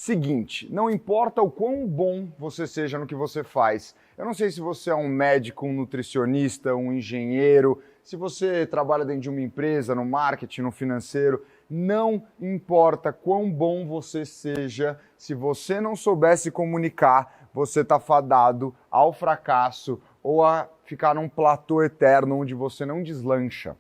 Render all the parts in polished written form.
Seguinte, não importa o quão bom você seja no que você faz. Eu não sei se você é um médico, um nutricionista, um engenheiro, se você trabalha dentro de uma empresa, no marketing, no financeiro, não importa quão bom você seja, se você não souber se comunicar, você está fadado ao fracasso ou a ficar num platô eterno onde você não deslancha.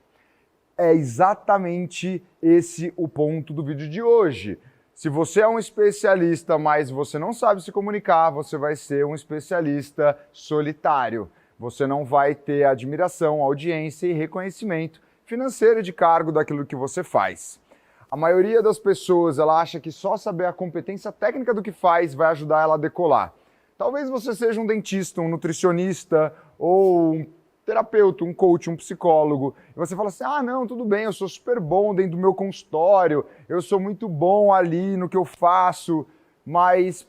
É exatamente esse o ponto do vídeo de hoje. Se você é um especialista, mas você não sabe se comunicar, você vai ser um especialista solitário. Você não vai ter admiração, audiência e reconhecimento financeiro de cargo daquilo que você faz. A maioria das pessoas ela acha que só saber a competência técnica do que faz vai ajudar ela a decolar. Talvez você seja um dentista, um nutricionista ou um terapeuta, um coach, um psicólogo, e você fala assim, não, tudo bem, eu sou super bom dentro do meu consultório, eu sou muito bom ali no que eu faço, mas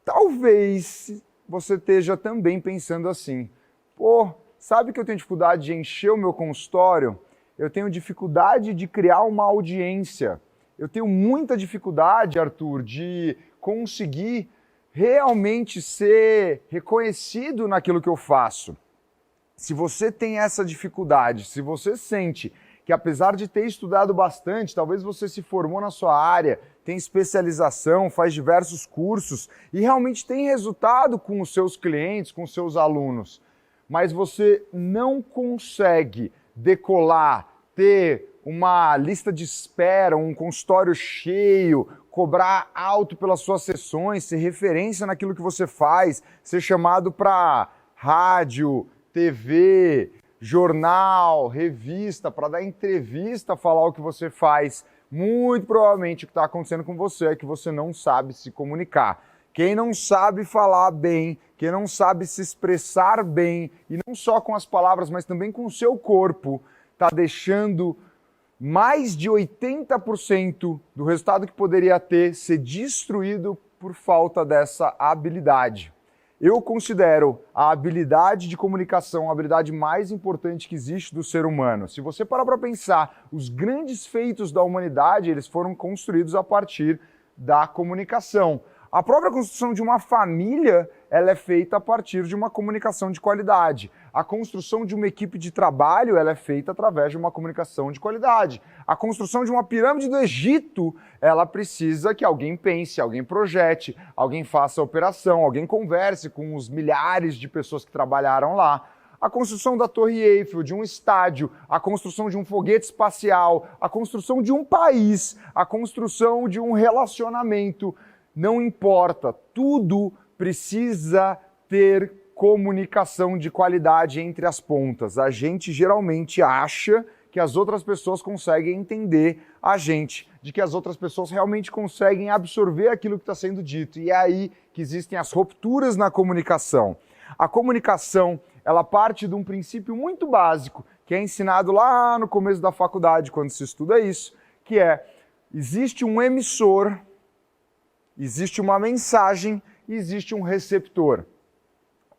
talvez você esteja também pensando assim, sabe que eu tenho dificuldade de encher o meu consultório? Eu tenho dificuldade de criar uma audiência, eu tenho muita dificuldade, Arthur, de conseguir realmente ser reconhecido naquilo que eu faço. Se você tem essa dificuldade, se você sente que apesar de ter estudado bastante, talvez você se formou na sua área, tem especialização, faz diversos cursos e realmente tem resultado com os seus clientes, com os seus alunos, mas você não consegue decolar, ter uma lista de espera, um consultório cheio, cobrar alto pelas suas sessões, ser referência naquilo que você faz, ser chamado para rádio, TV, jornal, revista, para dar entrevista, falar o que você faz. Muito provavelmente o que está acontecendo com você é que você não sabe se comunicar. Quem não sabe falar bem, quem não sabe se expressar bem, e não só com as palavras, mas também com o seu corpo, está deixando mais de 80% do resultado que poderia ter ser destruído por falta dessa habilidade. Eu considero a habilidade de comunicação a habilidade mais importante que existe do ser humano. Se você parar para pensar, os grandes feitos da humanidade, eles foram construídos a partir da comunicação. A própria construção de uma família, ela é feita a partir de uma comunicação de qualidade. A construção de uma equipe de trabalho, ela é feita através de uma comunicação de qualidade. A construção de uma pirâmide do Egito, ela precisa que alguém pense, alguém projete, alguém faça a operação, alguém converse com os milhares de pessoas que trabalharam lá. A construção da Torre Eiffel, de um estádio, a construção de um foguete espacial, a construção de um país, a construção de um relacionamento. Não importa, tudo precisa ter comunicação de qualidade entre as pontas. A gente geralmente acha que as outras pessoas conseguem entender a gente, de que as outras pessoas realmente conseguem absorver aquilo que está sendo dito. E é aí que existem as rupturas na comunicação. A comunicação, ela parte de um princípio muito básico, que é ensinado lá no começo da faculdade, quando se estuda isso, que é, existe um emissor, existe uma mensagem e existe um receptor.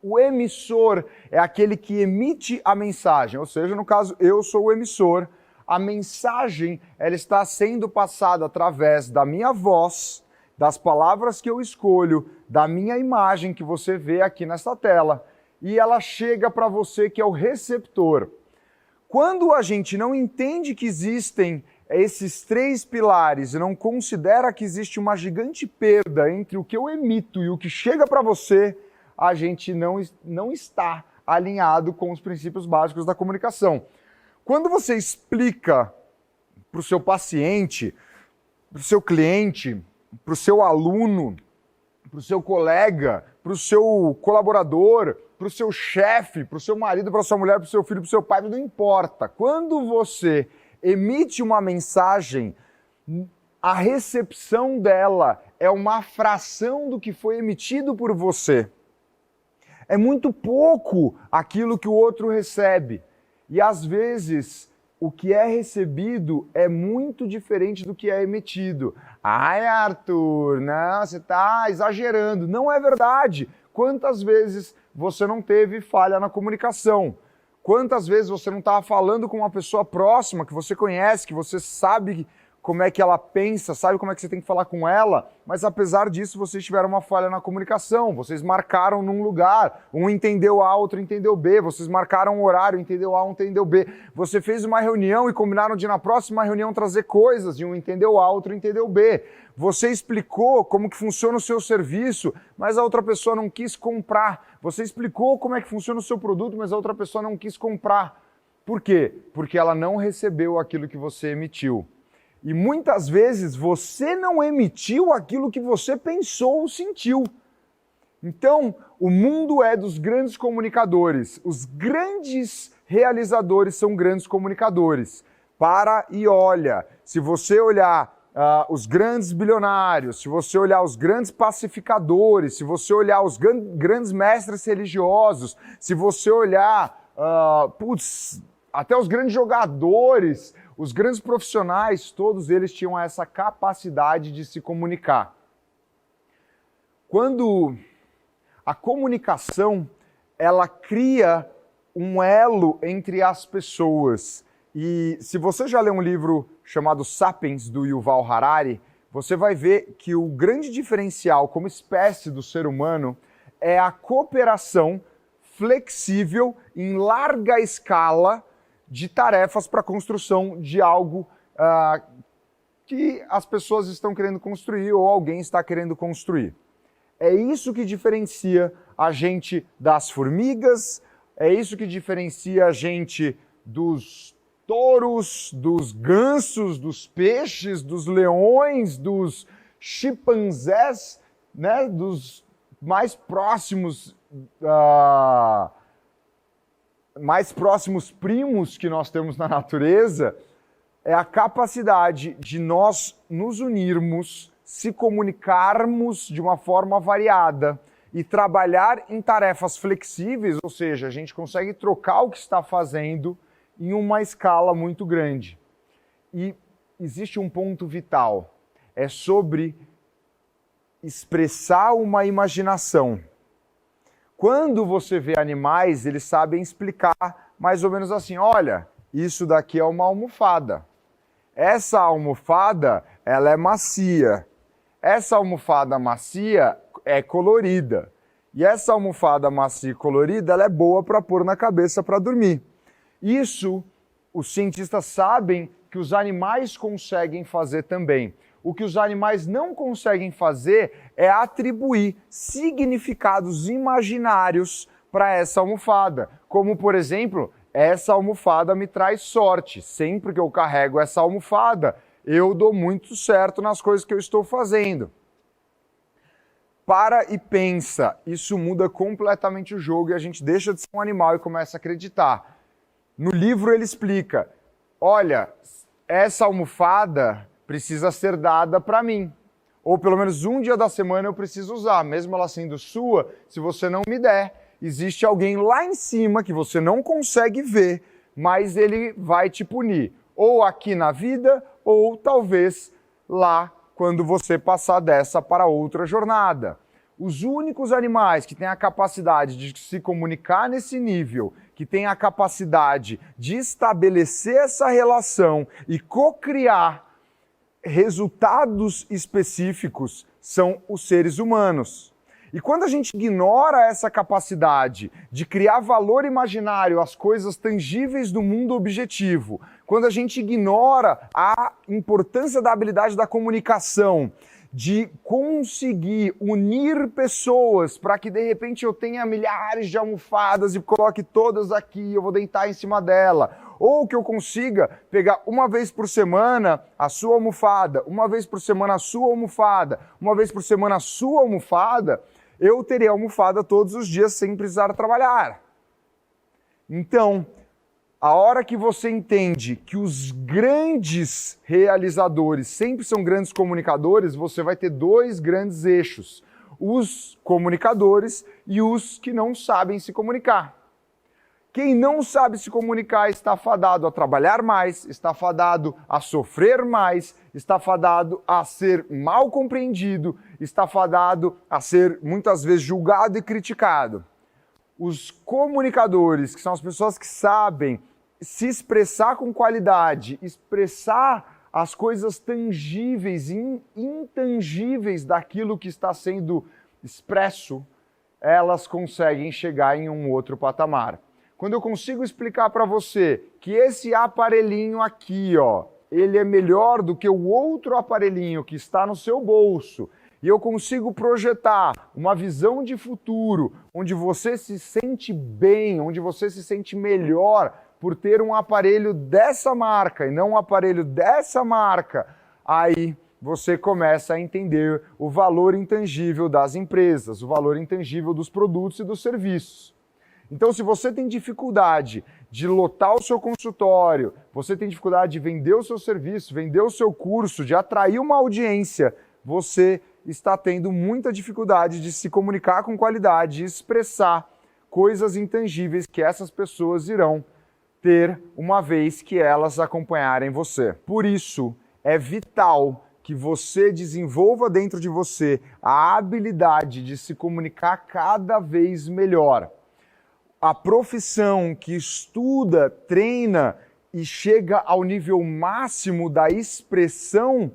O emissor é aquele que emite a mensagem, ou seja, no caso, eu sou o emissor. A mensagem, ela está sendo passada através da minha voz, das palavras que eu escolho, da minha imagem que você vê aqui nessa tela, e ela chega para você que é o receptor. Quando a gente não entende que existem esses três pilares e não considera que existe uma gigante perda entre o que eu emito e o que chega para você, a gente não está alinhado com os princípios básicos da comunicação. Quando você explica para o seu paciente, para o seu cliente, para o seu aluno, para o seu colega, para o seu colaborador, para o seu chefe, para o seu marido, para a sua mulher, para o seu filho, para o seu pai, não importa. Quando você emite uma mensagem, a recepção dela é uma fração do que foi emitido por você. É muito pouco aquilo que o outro recebe. E às vezes o que é recebido é muito diferente do que é emitido. Ai, Arthur, não, você está exagerando. Não é verdade. Quantas vezes você não teve falha na comunicação? Quantas vezes você não estava falando com uma pessoa próxima, que você conhece, que você sabe como é que ela pensa, sabe como é que você tem que falar com ela, mas apesar disso vocês tiveram uma falha na comunicação, vocês marcaram num lugar, um entendeu A, outro entendeu B, vocês marcaram um horário, entendeu A, um entendeu B, você fez uma reunião e combinaram de na próxima reunião trazer coisas, de um entendeu A, outro entendeu B, você explicou como que funciona o seu serviço, mas a outra pessoa não quis comprar, você explicou como é que funciona o seu produto, mas a outra pessoa não quis comprar. Por quê? Porque ela não recebeu aquilo que você emitiu. E muitas vezes você não emitiu aquilo que você pensou ou sentiu. Então, o mundo é dos grandes comunicadores. Os grandes realizadores são grandes comunicadores. Para e olha. Se você olhar os grandes bilionários, se você olhar os grandes pacificadores, se você olhar os grandes mestres religiosos, se você olhar até os grandes jogadores, os grandes profissionais, todos eles tinham essa capacidade de se comunicar. Quando a comunicação, ela cria um elo entre as pessoas. E se você já leu um livro chamado Sapiens, do Yuval Harari, você vai ver que o grande diferencial como espécie do ser humano é a cooperação flexível em larga escala de tarefas para a construção de algo que as pessoas estão querendo construir ou alguém está querendo construir. É isso que diferencia a gente das formigas, é isso que diferencia a gente dos touros, dos gansos, dos peixes, dos leões, dos chimpanzés, né, dos mais próximos primos que nós temos na natureza, é a capacidade de nós nos unirmos, se comunicarmos de uma forma variada e trabalhar em tarefas flexíveis, ou seja, a gente consegue trocar o que está fazendo em uma escala muito grande. E existe um ponto vital, é sobre expressar uma imaginação. Quando você vê animais, eles sabem explicar mais ou menos assim, olha, isso daqui é uma almofada. Essa almofada, ela é macia. Essa almofada macia é colorida. E essa almofada macia e colorida, ela é boa para pôr na cabeça para dormir. Isso, os cientistas sabem que os animais conseguem fazer também. O que os animais não conseguem fazer é atribuir significados imaginários para essa almofada. Como, por exemplo, essa almofada me traz sorte. Sempre que eu carrego essa almofada, eu dou muito certo nas coisas que eu estou fazendo. Para e pensa, isso muda completamente o jogo e a gente deixa de ser um animal e começa a acreditar. No livro ele explica, olha, essa almofada precisa ser dada para mim. Ou pelo menos um dia da semana eu preciso usar, mesmo ela sendo sua, se você não me der, existe alguém lá em cima que você não consegue ver, mas ele vai te punir. Ou aqui na vida, ou talvez lá quando você passar dessa para outra jornada. Os únicos animais que têm a capacidade de se comunicar nesse nível, que têm a capacidade de estabelecer essa relação e co-criar resultados específicos são os seres humanos. E quando a gente ignora essa capacidade de criar valor imaginário às coisas tangíveis do mundo objetivo, quando a gente ignora a importância da habilidade da comunicação, de conseguir unir pessoas para que de repente eu tenha milhares de almofadas e coloque todas aqui, eu vou deitar em cima dela, ou que eu consiga pegar uma vez por semana a sua almofada, uma vez por semana a sua almofada, uma vez por semana a sua almofada, eu terei almofada todos os dias sem precisar trabalhar. Então, a hora que você entende que os grandes realizadores sempre são grandes comunicadores, você vai ter dois grandes eixos. Os comunicadores e os que não sabem se comunicar. Quem não sabe se comunicar está fadado a trabalhar mais, está fadado a sofrer mais, está fadado a ser mal compreendido, está fadado a ser muitas vezes julgado e criticado. Os comunicadores, que são as pessoas que sabem se expressar com qualidade, expressar as coisas tangíveis e intangíveis daquilo que está sendo expresso, elas conseguem chegar em um outro patamar. Quando eu consigo explicar para você que esse aparelhinho aqui, ó, ele é melhor do que o outro aparelhinho que está no seu bolso, e eu consigo projetar uma visão de futuro onde você se sente bem, onde você se sente melhor por ter um aparelho dessa marca e não um aparelho dessa marca, aí você começa a entender o valor intangível das empresas, o valor intangível dos produtos e dos serviços. Então, se você tem dificuldade de lotar o seu consultório, você tem dificuldade de vender o seu serviço, vender o seu curso, de atrair uma audiência, você está tendo muita dificuldade de se comunicar com qualidade e expressar coisas intangíveis que essas pessoas irão ter uma vez que elas acompanharem você. Por isso, é vital que você desenvolva dentro de você a habilidade de se comunicar cada vez melhor. A profissão que estuda, treina e chega ao nível máximo da expressão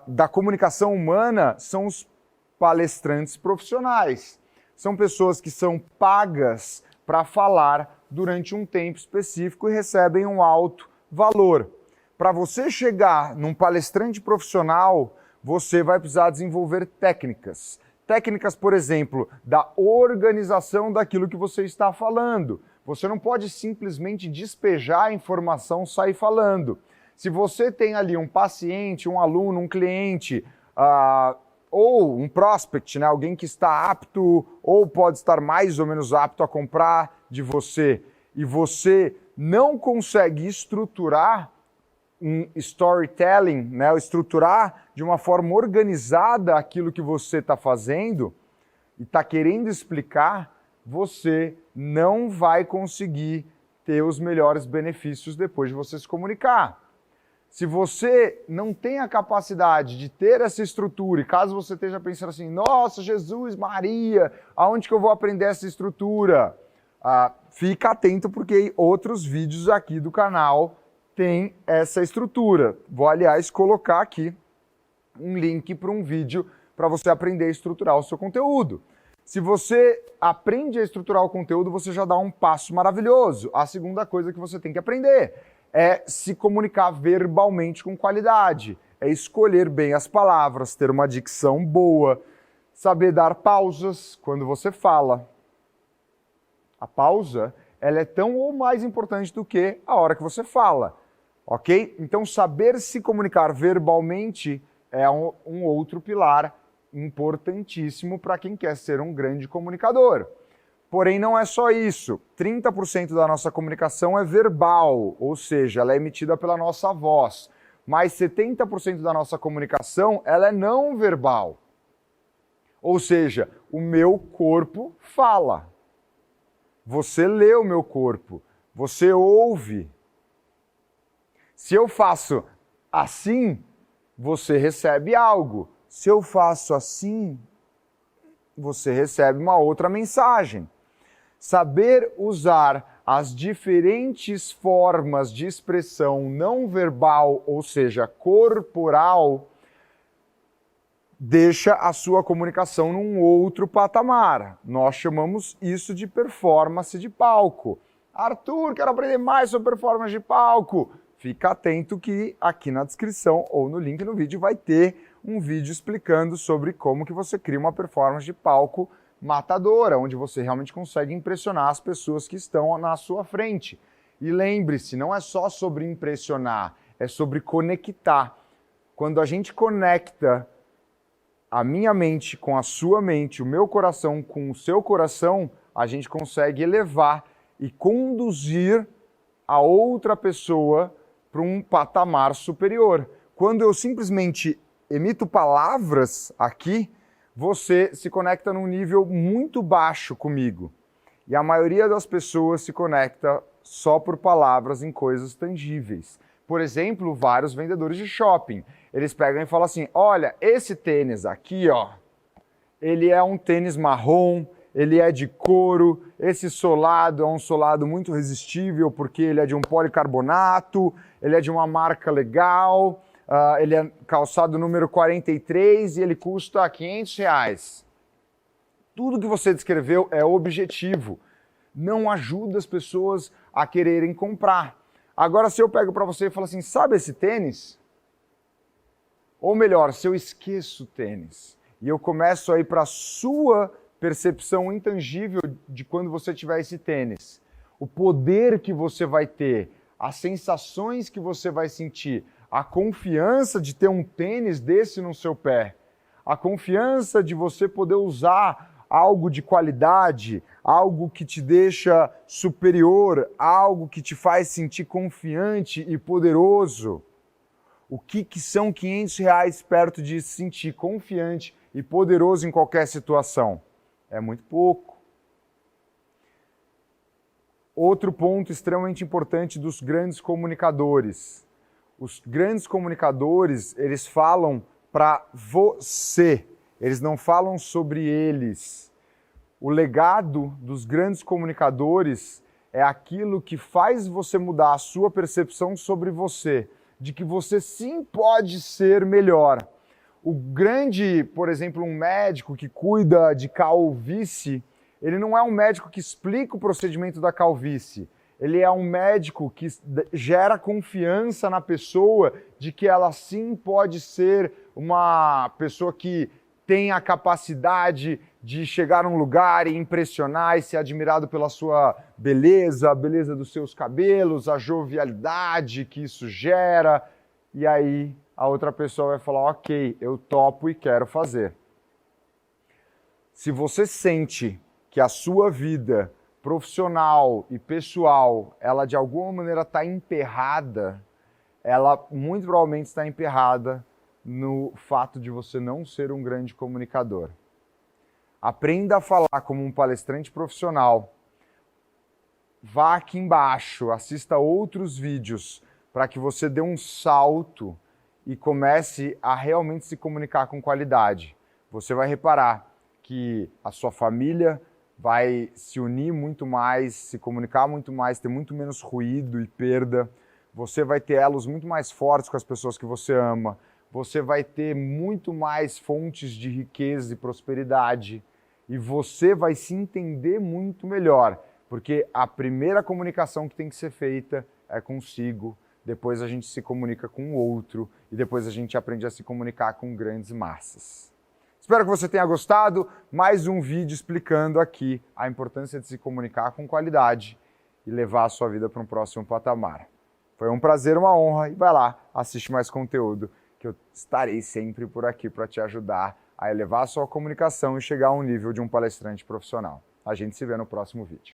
da comunicação humana são os palestrantes profissionais. São pessoas que são pagas para falar durante um tempo específico e recebem um alto valor. Para você chegar num palestrante profissional, você vai precisar desenvolver técnicas. Técnicas, por exemplo, da organização daquilo que você está falando. Você não pode simplesmente despejar a informação, sair falando. Se você tem ali um paciente, um aluno, um cliente, ou um prospect, né, alguém que está apto ou pode estar mais ou menos apto a comprar de você, e você não consegue estruturar um storytelling, né, estruturar de uma forma organizada aquilo que você está fazendo e está querendo explicar, você não vai conseguir ter os melhores benefícios depois de você se comunicar. Se você não tem a capacidade de ter essa estrutura, e caso você esteja pensando assim, nossa, Jesus, Maria, aonde que eu vou aprender essa estrutura? Fica atento porque outros vídeos aqui do canal têm essa estrutura. Vou, aliás, colocar aqui um link para um vídeo para você aprender a estruturar o seu conteúdo. Se você aprende a estruturar o conteúdo, você já dá um passo maravilhoso. A segunda coisa que você tem que aprender é se comunicar verbalmente com qualidade, é escolher bem as palavras, ter uma dicção boa, saber dar pausas quando você fala. A pausa, ela é tão ou mais importante do que a hora que você fala, ok? Então, saber se comunicar verbalmente é um outro pilar importantíssimo para quem quer ser um grande comunicador. Porém, não é só isso. 30% da nossa comunicação é verbal, ou seja, ela é emitida pela nossa voz. Mas 70% da nossa comunicação, ela é não verbal. Ou seja, o meu corpo fala. Você lê o meu corpo, você ouve. Se eu faço assim, você recebe algo. Se eu faço assim, você recebe uma outra mensagem. Saber usar as diferentes formas de expressão não verbal, ou seja, corporal, deixa a sua comunicação num outro patamar. Nós chamamos isso de performance de palco. Arthur, quero aprender mais sobre performance de palco. Fica atento que aqui na descrição ou no link no vídeo vai ter um vídeo explicando sobre como que você cria uma performance de palco matadora, onde você realmente consegue impressionar as pessoas que estão na sua frente. E lembre-se, não é só sobre impressionar, é sobre conectar. Quando a gente conecta a minha mente com a sua mente, o meu coração com o seu coração, a gente consegue elevar e conduzir a outra pessoa para um patamar superior. Quando eu simplesmente emito palavras aqui, você se conecta num nível muito baixo comigo. E a maioria das pessoas se conecta só por palavras em coisas tangíveis. Por exemplo, vários vendedores de shopping. Eles pegam e falam assim, olha, esse tênis aqui, ó, ele é um tênis marrom, ele é de couro, esse solado é um solado muito resistível porque ele é de um policarbonato, ele é de uma marca legal, ele é calçado número 43 e ele custa R$500. Tudo que você descreveu é objetivo. Não ajuda as pessoas a quererem comprar. Agora, se eu pego para você e falo assim, sabe esse tênis? Ou melhor, se eu esqueço o tênis e eu começo a ir para a sua percepção intangível de quando você tiver esse tênis, o poder que você vai ter, as sensações que você vai sentir, a confiança de ter um tênis desse no seu pé, a confiança de você poder usar algo de qualidade, algo que te deixa superior, algo que te faz sentir confiante e poderoso. O que são R$500 perto de se sentir confiante e poderoso em qualquer situação? É muito pouco. Outro ponto extremamente importante dos grandes comunicadores. Os grandes comunicadores, eles falam para você, eles não falam sobre eles. O legado dos grandes comunicadores é aquilo que faz você mudar a sua percepção sobre você, de que você sim pode ser melhor. O grande, por exemplo, um médico que cuida de calvície, ele não é um médico que explica o procedimento da calvície. Ele é um médico que gera confiança na pessoa de que ela sim pode ser uma pessoa que tem a capacidade de chegar a um lugar e impressionar e ser admirado pela sua beleza, a beleza dos seus cabelos, a jovialidade que isso gera. E aí a outra pessoa vai falar, ok, eu topo e quero fazer. Se você sente que a sua vida profissional e pessoal, ela de alguma maneira está emperrada, ela muito provavelmente está emperrada no fato de você não ser um grande comunicador. Aprenda a falar como um palestrante profissional. Vá aqui embaixo, assista outros vídeos para que você dê um salto e comece a realmente se comunicar com qualidade. Você vai reparar que a sua família vai se unir muito mais, se comunicar muito mais, ter muito menos ruído e perda. Você vai ter elos muito mais fortes com as pessoas que você ama. Você vai ter muito mais fontes de riqueza e prosperidade. E você vai se entender muito melhor, porque a primeira comunicação que tem que ser feita é consigo. Depois a gente se comunica com o outro e depois a gente aprende a se comunicar com grandes massas. Espero que você tenha gostado. Mais um vídeo explicando aqui a importância de se comunicar com qualidade e levar a sua vida para um próximo patamar. Foi um prazer, uma honra e vai lá, assiste mais conteúdo que eu estarei sempre por aqui para te ajudar a elevar a sua comunicação e chegar a um nível de um palestrante profissional. A gente se vê no próximo vídeo.